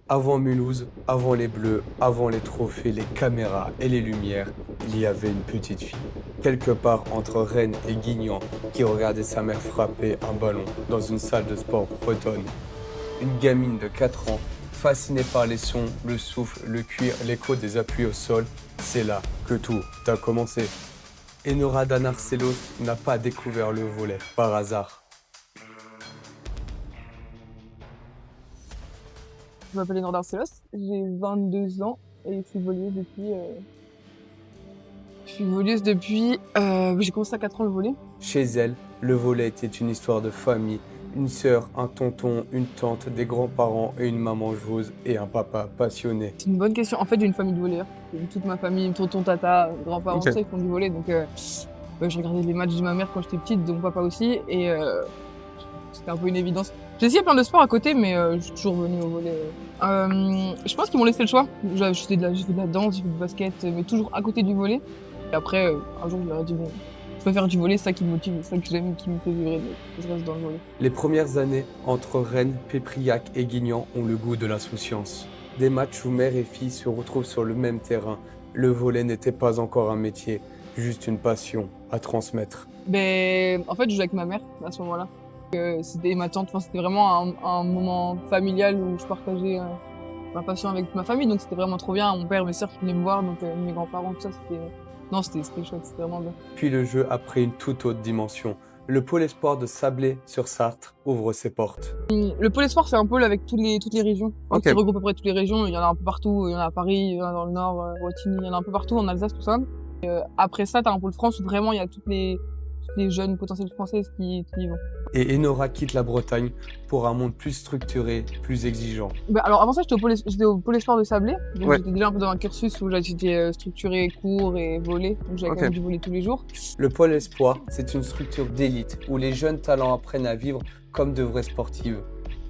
Avant Mulhouse, avant les Bleus, avant les trophées, les caméras et les lumières, il y avait une petite fille. Quelque part entre Rennes et Guignan, qui regardait sa mère frapper un ballon dans une salle de sport bretonne. Une gamine de 4 ans, fascinée par les sons, le souffle, le cuir, l'écho des appuis au sol, c'est là que tout a commencé. Enora Danarcellos n'a pas découvert le volley par hasard. Je m'appelle Enora Darcelos, j'ai 22 ans et je suis voleuse depuis... j'ai commencé à 4 ans le volley. Chez elle, le volley était une histoire de famille. Une sœur, un tonton, une tante, des grands-parents et une maman joueuse et un papa passionné. C'est une bonne question. En fait, j'ai une famille de volleyeurs. Toute ma famille, tonton, tata, grands-parents, Ok. ça, ils font du volley. Donc, je regardais les matchs de ma mère quand j'étais petite, donc papa aussi. Et c'était un peu une évidence. J'ai essayé plein de sports à côté, mais je suis toujours venue au volley. Je pense qu'ils m'ont laissé le choix. J'ai fait de la danse, j'ai fait du basket, mais toujours à côté du volley. Et après, un jour, je leur ai dit, bon, je peux faire du volley, c'est ça qui me motive, c'est ça que j'aime, qui me fait vibrer, donc je reste dans le volley. Les premières années entre Rennes, Pépriac et Guignan ont le goût de l'insouciance. Des matchs où mère et fille se retrouvent sur le même terrain. Le volley n'était pas encore un métier, juste une passion à transmettre. En fait, je jouais avec ma mère à ce moment-là. C'était ma tante, enfin, c'était vraiment un moment familial où je partageais ma passion avec ma famille, donc c'était vraiment trop bien. Mon père, mes sœurs qui venaient me voir, donc mes grands-parents, tout ça, c'était chouette, c'était vraiment bien. Puis le jeu a pris une toute autre dimension. Le pôle espoir de Sablé-sur-Sarthe ouvre ses portes. Le pôle espoir, c'est un pôle avec toutes les régions. Ok. Qui regroupe à peu près toutes les régions. Il y en a un peu partout. Il y en a à Paris, il y en a dans le Nord, Wattignies, il y en a un peu partout, en Alsace, tout ça. Après ça, t'as un pôle France où vraiment il y a toutes les jeunes potentiels françaises qui y vont. Et Enora quitte la Bretagne pour un monde plus structuré, plus exigeant. Alors avant ça, j'étais au pôle espoir de Sablé. Donc Ouais. j'étais déjà un peu dans un cursus où j'étais structuré, cours et volley. Donc j'avais Ok. quand même du volley tous les jours. Le pôle espoir, c'est une structure d'élite où les jeunes talents apprennent à vivre comme de vraies sportives.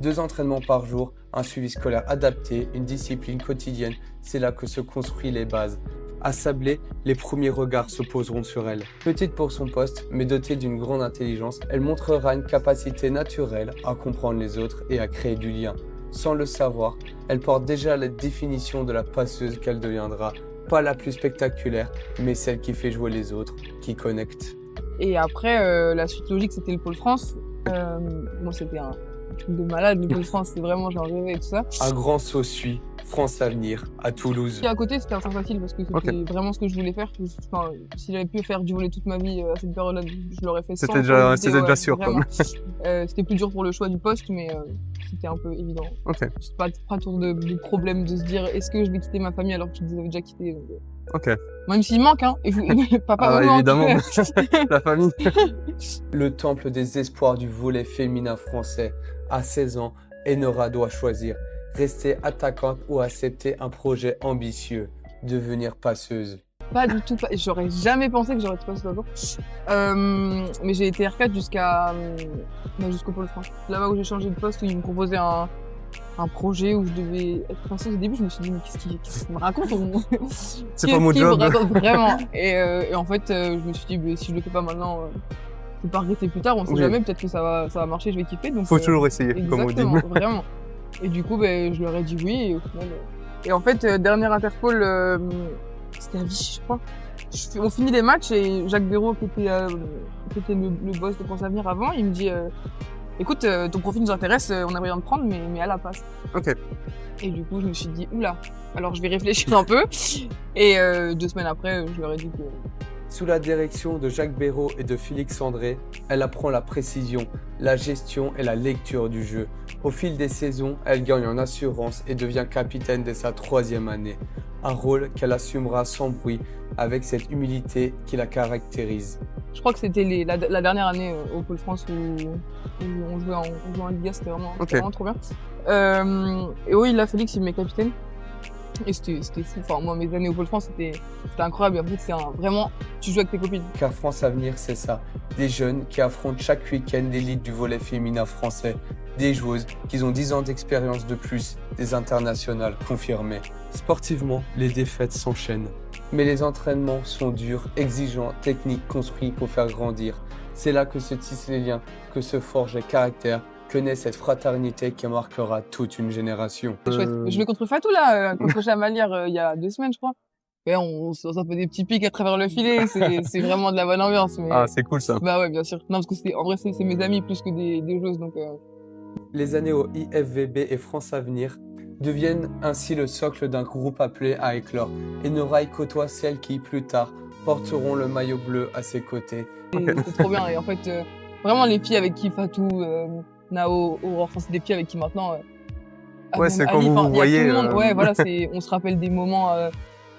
2 entraînements par jour, un suivi scolaire adapté, une discipline quotidienne, c'est là que se construisent les bases. À Sablé, les premiers regards se poseront sur elle. Petite pour son poste, mais dotée d'une grande intelligence, elle montrera une capacité naturelle à comprendre les autres et à créer du lien. Sans le savoir, elle porte déjà la définition de la passeuse qu'elle deviendra. Pas la plus spectaculaire, mais celle qui fait jouer les autres, qui connecte. Et après, la suite logique, c'était le pôle France. Moi, c'était un truc de malade. Le pôle France, c'était vraiment, j'en rêvais et tout ça. Un grand saut suit, France Avenir, à Toulouse. Et à côté, c'était un choix facile parce que c'était vraiment ce que je voulais faire. Enfin, si j'avais pu faire du volley toute ma vie à cette période-là, je l'aurais fait sans. C'était déjà sûr, vraiment. C'était plus dur pour le choix du poste, mais c'était un peu évident. Ok. C'est pas tour de problème de se dire est-ce que je vais quitter ma famille alors que je les avais déjà quittés. Donc, Ok. même s'il manque, hein. Papa, maman, évidemment. La famille. Le temple des espoirs du volley féminin français. À 16 ans, Enora doit choisir. Rester attaquante ou accepter un projet ambitieux. Devenir passeuse. Pas du tout. J'aurais jamais pensé que j'aurais été passeuse un jour. Mais j'ai été R4 jusqu'au pôle France. Là-bas où j'ai changé de poste, où ils me proposaient un projet où je devais être passeuse. Au début, je me suis dit, mais qu'est-ce qu'il me raconte C'est pas mon job. Me raconte vraiment. Et en fait, je me suis dit, mais si je le fais pas maintenant, je peux pas regretter plus tard. On sait jamais, peut-être que ça va marcher, je vais kiffer. Donc, Faut toujours essayer, comme on dit. exactement, vraiment. Et du coup, je leur ai dit oui. Et au final, et en fait, dernière Interpol, c'était à Vichy, je crois. On finit les matchs et Jacques Béraud, qui était le boss de France Avenir avant, il me dit écoute, ton profil nous intéresse, on aimerait bien te prendre, mais à la passe. Ok. Et du coup, je me suis dit oula, alors je vais réfléchir un peu. Et 2 semaines après, je leur ai dit que. Sous la direction de Jacques Béraud et de Félix André, elle apprend la précision, la gestion et la lecture du jeu. Au fil des saisons, elle gagne en assurance et devient capitaine dès sa 3e année. Un rôle qu'elle assumera sans bruit, avec cette humilité qui la caractérise. Je crois que c'était la dernière année au Pôle France où on jouait en Liga, c'était vraiment trop bien. Et oui, là, Félix, il me met capitaine. Et c'était fou. Enfin, moi, mes années au Pôle France, c'était incroyable. Et en fait, c'est vraiment, tu joues avec tes copines. Car France Avenir, c'est ça. Des jeunes qui affrontent chaque week-end l'élite du volley féminin français. Des joueuses qui ont 10 ans d'expérience de plus, des internationales confirmées. Sportivement, les défaites s'enchaînent. Mais les entraînements sont durs, exigeants, techniques, construits pour faire grandir. C'est là que se tissent les liens, que se forgent les caractères, que naît cette fraternité qui marquera toute une génération. C'est chouette. Je vais contre Fatou là, contre Chamalières il y a 2 semaines je crois. Et on se fait des petits pics à travers le filet, c'est vraiment de la bonne ambiance. Mais... Ah, c'est cool ça. Bah ouais, bien sûr. Non, parce que en vrai, c'est mes amis plus que des joueuses. Donc, Les années au IFVB et France Avenir deviennent ainsi le socle d'un groupe appelé à éclore. Et Nora y côtoie celles qui, plus tard, porteront le maillot bleu à ses côtés. C'est trop bien. Et en fait, vraiment, les filles avec qui Fatou, Nao, Aurore, enfin, c'est des filles avec qui maintenant. Ouais, c'est quand vous voyez. Ouais, voilà, on se rappelle des moments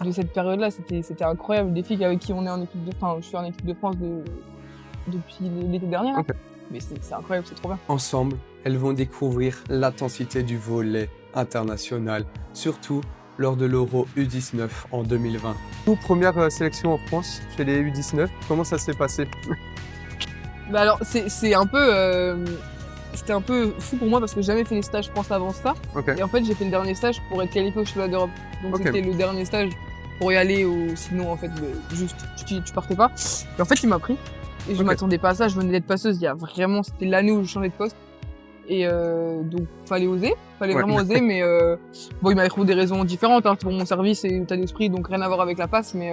de cette période-là. C'était incroyable. Des filles avec qui on est en équipe de. Enfin, je suis en équipe de France depuis l'été dernier. Là. Okay. Mais c'est incroyable, c'est trop bien. Ensemble, elles vont découvrir l'intensité du volley international, surtout lors de l'Euro U19 en 2020. Première sélection en France chez les U19, comment ça s'est passé? Bah alors, c'est un peu... C'était un peu fou pour moi parce que j'ai jamais fait les stages France avant ça. Okay. Et en fait, j'ai fait le dernier stage pour être qualifié au championnat d'Europe. Donc c'était le dernier stage pour y aller ou sinon, en fait, juste, tu partais pas. Et en fait, il m'a pris. Et je m'attendais pas à ça, je venais d'être passeuse, c'était l'année où je changeais de poste. Et donc, fallait oser, vraiment oser, mais bon, il m'avait trouvé des raisons différentes, hein, pour mon service et l'état d'esprit, donc rien à voir avec la passe, mais...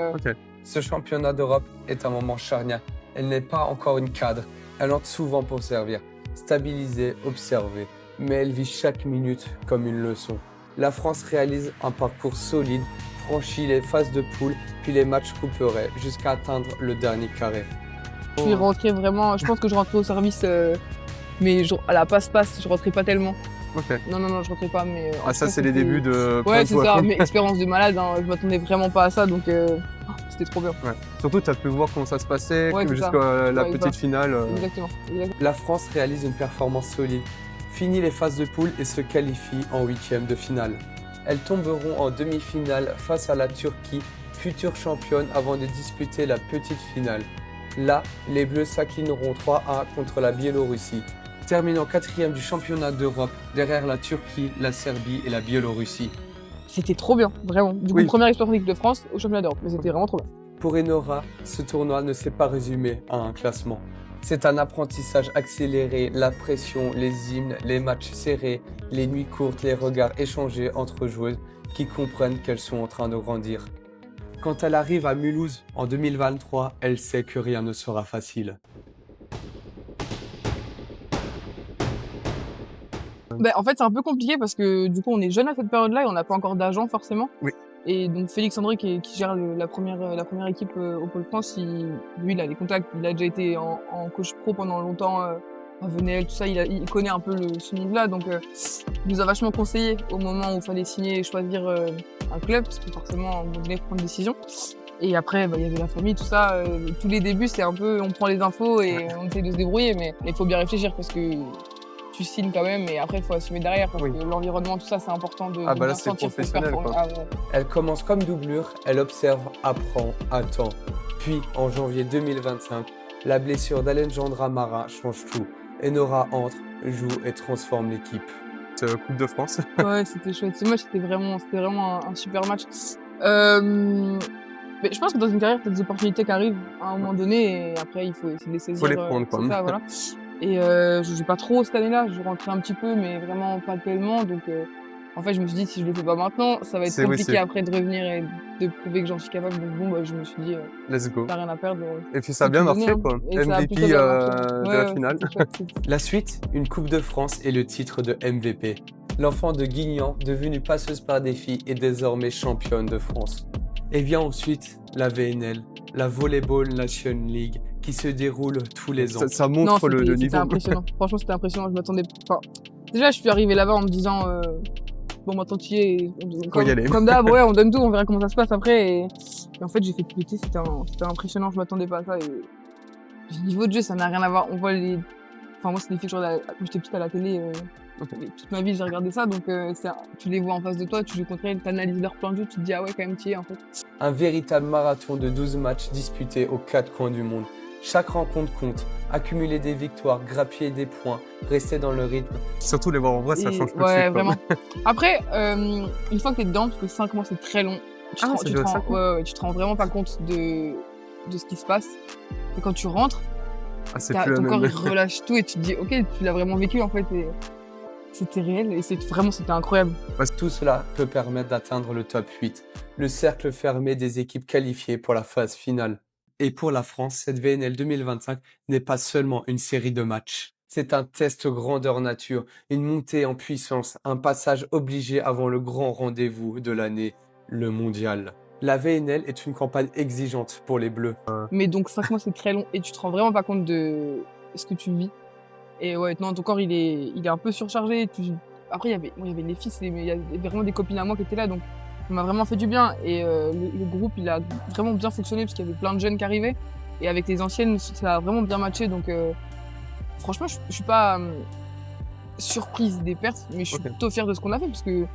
Ce championnat d'Europe est un moment charnière. Elle n'est pas encore une cadre, elle entre souvent pour servir, stabiliser, observer, mais elle vit chaque minute comme une leçon. La France réalise un parcours solide, franchit les phases de poule, puis les matchs couperaient, jusqu'à atteindre le dernier carré. Je suis rentrée vraiment, je pense que je rentrais au service, mais à la passe-passe, je rentrais pas tellement. Non, je rentrais pas, mais... ça, c'est les débuts de... Ouais, c'est ça, mais expérience de malade, hein, je m'attendais vraiment pas à ça, donc c'était trop bien. Ouais. Surtout, tu as pu voir comment ça se passait, jusqu'à la petite finale. Exactement. La France réalise une performance solide, finit les phases de poule et se qualifie en 8e de finale. Elles tomberont en demi-finale face à la Turquie, future championne, avant de disputer la petite finale. Là, les Bleus s'inclineront 3-1 contre la Biélorussie, terminant 4e du championnat d'Europe derrière la Turquie, la Serbie et la Biélorussie. C'était trop bien, vraiment. Du coup, première expérience d'équipe de France au championnat d'Europe, mais c'était vraiment trop bien. Pour Enora, ce tournoi ne s'est pas résumé à un classement. C'est un apprentissage accéléré, la pression, les hymnes, les matchs serrés, les nuits courtes, les regards échangés entre joueuses qui comprennent qu'elles sont en train de grandir. Quand elle arrive à Mulhouse en 2023, elle sait que rien ne sera facile. En fait, c'est un peu compliqué parce que du coup, on est jeune à cette période-là et on n'a pas encore d'agent forcément. Oui. Et donc Félix André qui gère la première équipe au Pôle France, lui, il a les contacts. Il a déjà été en coach pro pendant longtemps. À Venelle, tout ça, il connaît un peu ce monde-là. Donc, il nous a vachement conseillé au moment où il fallait signer et choisir un club, parce que forcément, on devait prendre une décision. Et après, il y avait la famille, tout ça. Tous les débuts, c'est un peu, on prend les infos et on essaie de se débrouiller. Mais il faut bien réfléchir parce que tu signes quand même et après, il faut assumer derrière. Parce que l'environnement, tout ça, c'est important de là, bien c'est sentir professionnel, quoi. Elle commence comme doublure, elle observe, apprend, attend. Puis, en janvier 2025, la blessure d'Alejandra Marin change tout. Enora entre, joue et transforme l'équipe. Coupe de France. Ouais, c'était chouette. Ce match, c'était vraiment un super match. Mais je pense que dans une carrière, tu as des opportunités qui arrivent à un moment donné et après, il faut essayer de les saisir. Faut les prendre, quoi. Ça, voilà. Et je joue pas trop cette année-là, je rentrais un petit peu, mais vraiment pas tellement. Donc, en fait, je me suis dit, si je le fais pas maintenant, ça va être compliqué après de revenir et de prouver que j'en suis capable. Donc bon, je me suis dit, let's go. T'as rien à perdre. Et puis ça a bien marché, quoi. MVP de la finale. La suite, une Coupe de France et le titre de MVP. L'enfant de Guignan, devenue passeuse par défi, est désormais championne de France. Et vient ensuite la VNL, la Volleyball Nation League, qui se déroule tous les ans. Ça montre le niveau. C'était impressionnant. Franchement, c'était impressionnant. Je m'attendais. Enfin, déjà, je suis arrivée là-bas en me disant, bon, maintenant tu y es. Comme d'hab, ouais, on donne tout, on verra comment ça se passe après. Et en fait, j'ai fait tout l'été. C'était impressionnant. Je m'attendais pas à ça. Et le niveau de jeu, ça n'a rien à voir. On voit les. Enfin, moi, c'est des filles que je regardais quand j'étais petite à la télé. Toute ma vie, j'ai regardé ça, donc tu les vois en face de toi, tu joues contre elles, tu analyses leur plan de jeu, tu te dis ah ouais, quand même, tu y es en fait. Un véritable marathon de 12 matchs disputés aux 4 coins du monde. Chaque rencontre compte, accumuler des victoires, grappiller des points, rester dans le rythme. Surtout les voir en vrai, ça change tout de suite. Ouais, vraiment. Après, une fois que t'es dedans, parce que 5 mois c'est très long, tu te rends vraiment pas compte de ce qui se passe. Et quand tu rentres, Ah, c'est plus la ton corps même. il relâche tout et tu te dis ok, tu l'as vraiment vécu en fait et c'était réel et c'était incroyable. Tout cela peut permettre d'atteindre le top 8, le cercle fermé des équipes qualifiées pour la phase finale. Et pour la France, cette VNL 2025 n'est pas seulement une série de matchs. C'est un test grandeur nature, une montée en puissance, un passage obligé avant le grand rendez-vous de l'année, le mondial. La VNL est une campagne exigeante pour les Bleus. Mais donc 5 mois c'est très long et tu te rends vraiment pas compte de ce que tu vis. Et ouais, non, ton corps il est un peu surchargé. Après, il y avait les filles, mais il y avait vraiment des copines à moi qui étaient là, donc ça m'a vraiment fait du bien. Et le groupe il a vraiment bien fonctionné parce qu'il y avait plein de jeunes qui arrivaient. Et avec les anciennes, ça a vraiment bien matché. Donc franchement, je suis pas surprise des pertes, mais je suis plutôt fière de ce qu'on a fait parce que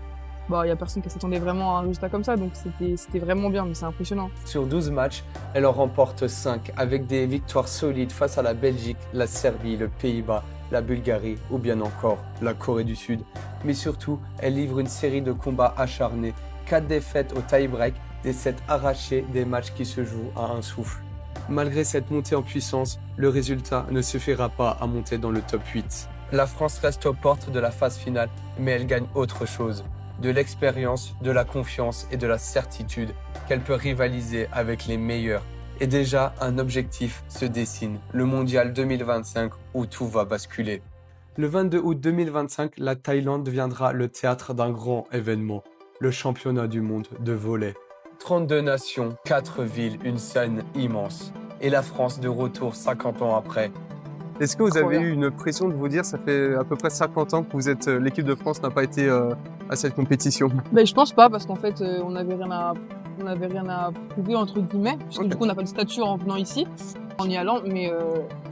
bah, y a personne qui s'attendait vraiment à un résultat comme ça, donc c'était vraiment bien, mais c'est impressionnant. Sur 12 matchs, elle en remporte 5 avec des victoires solides face à la Belgique, la Serbie, le Pays-Bas, la Bulgarie ou bien encore la Corée du Sud. Mais surtout, elle livre une série de combats acharnés, 4 défaites au tie-break, des 7 arrachés, des matchs qui se jouent à un souffle. Malgré cette montée en puissance, le résultat ne suffira pas à monter dans le top 8. La France reste aux portes de la phase finale, mais elle gagne autre chose. De l'expérience, de la confiance et de la certitude qu'elle peut rivaliser avec les meilleurs. Et déjà, un objectif se dessine, le Mondial 2025 où tout va basculer. Le 22 août 2025, la Thaïlande deviendra le théâtre d'un grand événement, le championnat du monde de volley. 32 nations, 4 villes, une scène immense. Et la France de retour 50 ans après. Est-ce que vous avez Incroyable. eu une pression de vous dire, ça fait à peu près 50 ans que vous êtes, l'équipe de France n'a pas été à cette compétition? Ben, je pense pas, parce qu'en fait, on n'avait rien à prouver, entre guillemets, puisque du coup, on n'a pas de statut en venant ici, en y allant, mais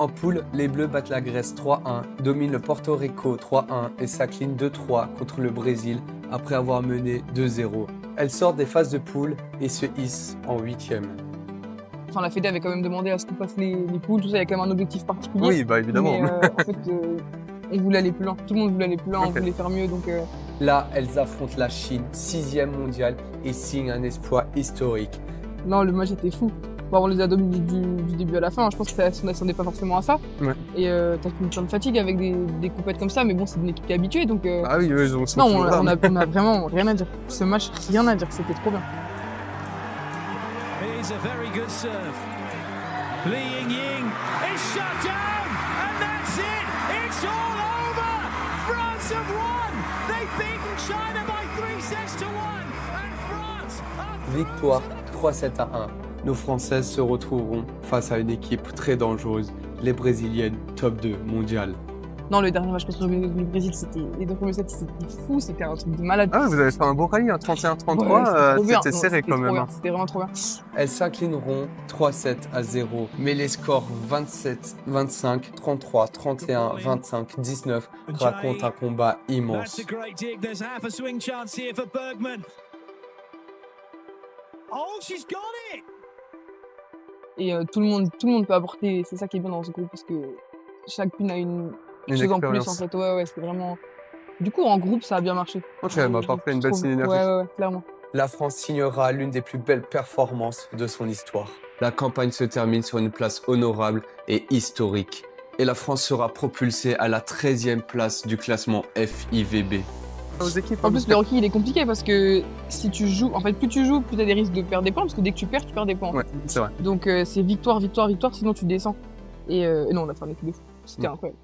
En poule, les Bleus battent la Grèce 3-1, dominent le Porto Rico 3-1 et s'inclinent 2-3 contre le Brésil après avoir mené 2-0. Elles sortent des phases de poule et se hissent en 8e. enfin, la Fédé avait quand même demandé à ce qu'on passe les poules, tout ça, il y a quand même un objectif particulier. Oui, bah évidemment. Mais en fait, on voulait aller plus loin, tout le monde voulait aller plus loin, on Ok. voulait faire mieux, donc Là, elles affrontent la Chine, 6e mondiale, et signent un exploit historique. non, le match était fou. Bon, on les a dominés du début à la fin, je pense qu'on s'attendait pas forcément à ça. Ouais. Et t'as une plein de fatigue avec des coupettes comme ça, mais bon, c'est une équipe qui est habituée, donc Ah oui, eux, ils sont non, toujours là. on a vraiment rien à dire. Ce match, rien à dire, c'était trop bien. Here's a very good serve. Li Yingying is shut down, and that's it. It's all over. France have won. They've beaten China by 3 sets to 1, and France are Victoire 3-7-1. Nos Françaises se retrouveront face à une équipe très dangereuse, les Brésiliennes top 2 mondiales. Non, le dernier match contre le Brésil, les deux premiers sets, c'était fou, c'était un truc de malade. Ah, vous avez fait un beau rallye, un 31-33, Ouais, c'était trop bien. c'était Non, serré c'était quand trop même. bien, hein. C'était vraiment trop bien. Elles s'inclineront 3-7-0, mais les scores 27-25, 33-31, 25-19 racontent un combat That's immense. a great dig. There's half a swing chance here for Bergman. Oh, she's got it. Et tout le monde peut apporter, c'est ça qui est bien dans ce groupe, parce que chacune a une chose en plus, en expérience. fait. Ouais, c'était vraiment... Du coup, en groupe, ça a bien marché. Ok, bah parfait, une belle Je trouve. synergie. Ouais, clairement. La France signera l'une des plus belles performances de son histoire. La campagne se termine sur une place honorable et historique. Et la France sera propulsée à la 13e place du classement FIVB. Aux équipes, En hein, plus, le hockey, il est compliqué parce que si tu joues, en fait, plus tu joues, plus tu as des risques de perdre des points, parce que dès que tu perds des points. Ouais, c'est vrai. Donc c'est victoire, sinon tu descends. Et non, on a fait un équipe de fou. C'était incroyable.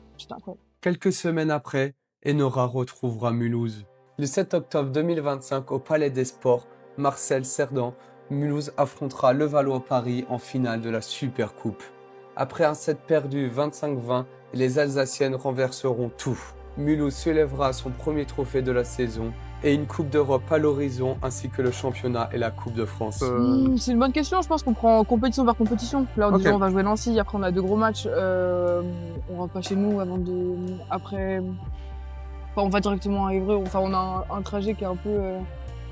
Quelques semaines après, Enora retrouvera Mulhouse. Le 7 octobre 2025, au Palais des Sports, Marcel Cerdan, Mulhouse affrontera Levallois-Paris en finale de la Supercoupe. Après un set perdu 25-20, les Alsaciennes renverseront tout. Mulhouse soulèvera son premier trophée de la saison et une Coupe d'Europe à l'horizon ainsi que le championnat et la Coupe de France. C'est une bonne question, je pense qu'on prend compétition par compétition. Là, Ok. déjà, on va jouer Nancy, après on a 2 gros matchs. On rentre pas chez nous avant de... Après... Enfin, on va directement à Évreux. Enfin, on a un trajet qui est un peu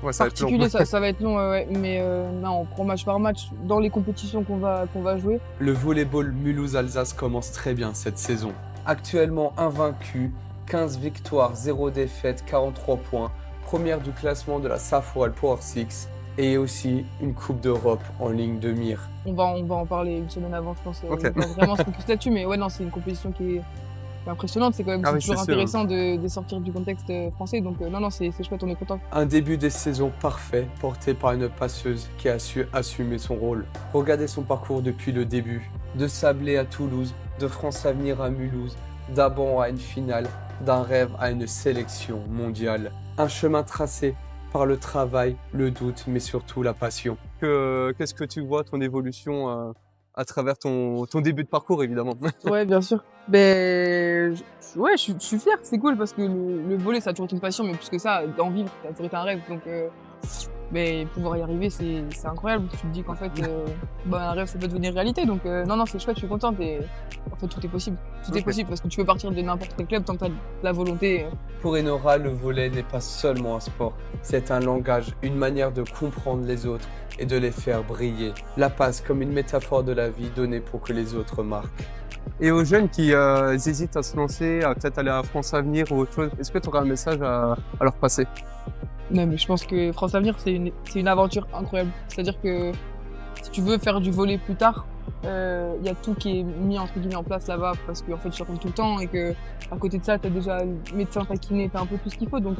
Ouais, ça va être long. particulier, ça va être long, ouais. Mais non, on prend match par match dans les compétitions qu'on va jouer. Le volleyball Mulhouse-Alsace commence très bien cette saison. Actuellement invaincu, 15 victoires, 0 défaites, 43 points. Première du classement de la Safwal Power 6. et aussi une Coupe d'Europe en ligne de mire. On va en parler une semaine avant, je pense. Ok. On va vraiment se focus là-dessus, mais ouais, non, c'est une compétition qui est impressionnante. C'est quand même Ah oui, toujours c'est sûr. intéressant de sortir du contexte français. Donc, non, c'est chouette, on est content. Un début de saison parfait porté par une passeuse qui a su assumer son rôle. Regardez son parcours depuis le début, de Sablé à Toulouse, de France Avenir à Mulhouse, d'Abon à une finale, d'un rêve à une sélection mondiale. Un chemin tracé par le travail, le doute, mais surtout la passion. Qu'est-ce que tu vois, ton évolution à travers ton début de parcours, évidemment? Ouais, bien sûr. Ben, ouais, je suis fier, c'est cool parce que le volley, ça a toujours été une passion, mais plus que ça, d'en vivre, ça a toujours été un rêve. Donc, mais pouvoir y arriver, c'est incroyable. Tu te dis qu'en fait, un rêve, ça peut devenir réalité. Donc, non, c'est chouette, je suis contente. Et en fait, tout est possible. Tout est Ok. possible parce que tu peux partir de n'importe quel club tant que tu as la volonté. Pour Enora, le volley n'est pas seulement un sport, c'est un langage, une manière de comprendre les autres et de les faire briller. La passe comme une métaphore de la vie donnée pour que les autres marquent. Et aux jeunes qui hésitent à se lancer, à peut-être aller à France Avenir ou autre chose, est-ce que tu aurais un message à leur passer? Non, mais je pense que France Avenir, c'est une aventure incroyable. C'est-à-dire que si tu veux faire du volley plus tard, y a tout qui est mis entre guillemets en place là-bas parce qu'en fait, tu rencontres tout le temps et que à côté de ça, t'as déjà le médecin, ta kiné, t'as un peu tout ce qu'il faut. Donc,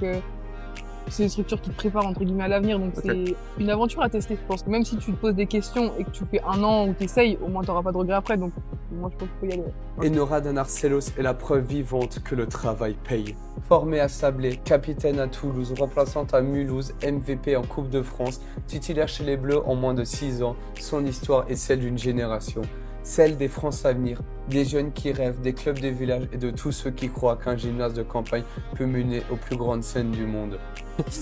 c'est une structure qui te prépare entre guillemets à l'avenir. Donc, Ok. c'est une aventure à tester. Je pense que même si tu te poses des questions et que tu fais un an où t'essayes, au moins t'auras pas de regrets après. Donc, moi, je pense qu'il faut y aller. Enora Danarcelos est la preuve vivante que le travail paye. Formée à Sablé, capitaine à Toulouse, remplaçante à Mulhouse, MVP en Coupe de France, titulaire chez les Bleus en moins de 6 ans, son histoire est celle d'une génération. Celle des France Avenir, des jeunes qui rêvent, des clubs de village et de tous ceux qui croient qu'un gymnase de campagne peut mener aux plus grandes scènes du monde.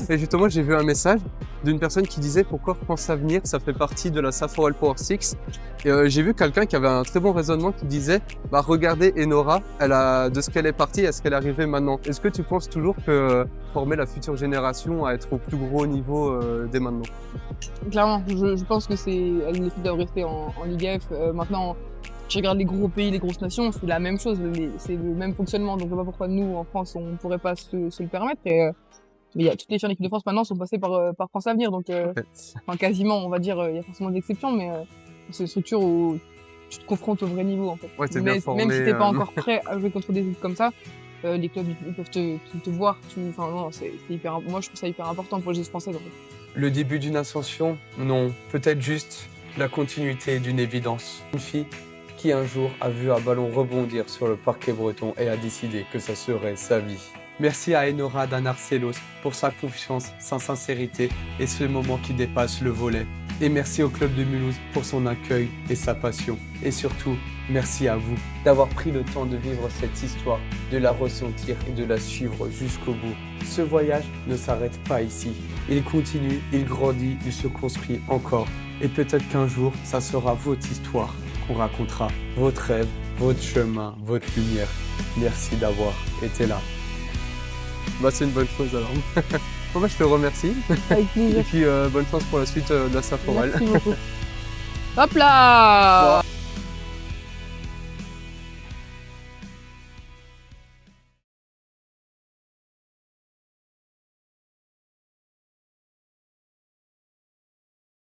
Et justement, j'ai vu un message d'une personne qui disait pourquoi France Avenir, ça fait partie de la Saforel Power Six. Et j'ai vu quelqu'un qui avait un très bon raisonnement qui disait regardez Enora, de ce qu'elle est partie à ce qu'elle est arrivée maintenant. Est-ce que tu penses toujours que former la future génération à être au plus gros niveau dès maintenant? Clairement, je pense que elle essaie de rester en Ligue F. Maintenant, tu regardes les gros pays, les grosses nations, c'est la même chose, c'est le même fonctionnement. Donc, je vois pas pourquoi nous, en France, on pourrait pas se le permettre. Mais il y a toutes les filles en équipe de France maintenant sont passées par France Avenir. Donc, enfin, quasiment, on va dire, il y a forcément des exceptions, mais c'est une structure où tu te confrontes au vrai niveau, en fait. Ouais, t'es bien formé, Même si t'es pas encore prêt à jouer contre des équipes comme ça, les clubs, ils peuvent te voir. Enfin, non, c'est hyper, moi, je trouve ça hyper important pour les joueuses françaises, en fait. Le début d'une ascension? Non, peut-être juste la continuité d'une évidence. Une fille qui un jour a vu un ballon rebondir sur le parquet breton et a décidé que ça serait sa vie. Merci à Enora Danarcelos pour sa confiance, sa sincérité et ce moment qui dépasse le volley. Et merci au club de Mulhouse pour son accueil et sa passion. Et surtout, merci à vous d'avoir pris le temps de vivre cette histoire, de la ressentir et de la suivre jusqu'au bout. Ce voyage ne s'arrête pas ici. Il continue, il grandit, il se construit encore. Et peut-être qu'un jour, ça sera votre histoire qu'on racontera, votre rêve, votre chemin, votre lumière. Merci d'avoir été là. C'est une bonne chose alors. Bon, je te remercie. Avec plaisir. Et puis bonne chance pour la suite de la Saforel. Merci beaucoup. Hop là!